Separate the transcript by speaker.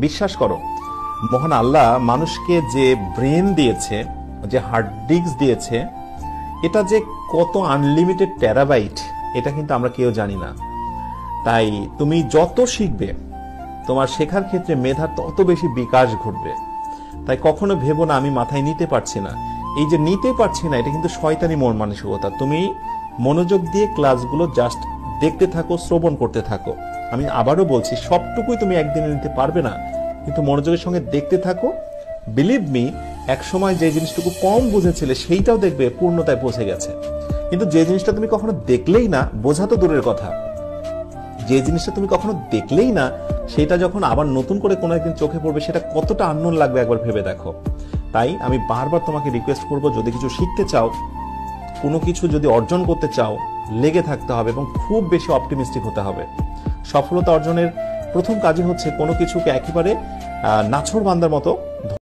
Speaker 1: বিশ্বাস করো, মহান আল্লাহ মানুষকে যে ব্রেন দিয়েছে, যে হার্ড ডিস্ক দিয়েছে, এটা যে কত আনলিমিটেড টেরাবাইট এটা কিন্তু আমরা কেউ জানি না। তাই তুমি যত শিখবে তোমার শেখার ক্ষেত্রে মেধার তত বেশি বিকাশ ঘটবে। তাই কখনো ভেবো না আমি মাথায় নিতে পারছি না। এই যে নিতে পারছি না, এটা কিন্তু শয়তানি মন মানসিকতা। তুমি মনোযোগ দিয়ে ক্লাসগুলো জাস্ট দেখতে থাকো, শ্রবণ করতে থাকো। আমি আবারও বলছি, সবটুকুই তুমি একদিনে নিতে পারবে না, কিন্তু মনোযোগের সঙ্গে দেখতে থাকো। বিলিভ মি, এক সময় যে জিনিসটুকু কম বুঝেছিলে সেইটাও দেখবে পূর্ণতায় পৌঁছে গেছে। কিন্তু যে জিনিসটা তুমি কখনো দেখলেই না, বোঝা তো দূরের কথা, যে জিনিসটা তুমি কখনো দেখলেই না, সেটা যখন আবার নতুন করে কোনো একদিন চোখে পড়বে, সেটা কতটা আননোন লাগবে একবার ভেবে দেখো। তাই আমি বারবার তোমাকে রিকোয়েস্ট করব, যদি কিছু শিখতে চাও, কোনো কিছু যদি অর্জন করতে চাও, লেগে থাকতে হবে এবং খুব বেশি অপটিমিস্টিক হতে হবে। সফলতা অর্জনের প্রথম কাজই হচ্ছে কোনো কিছুকে একেবারে নাছোড়বান্দার মতো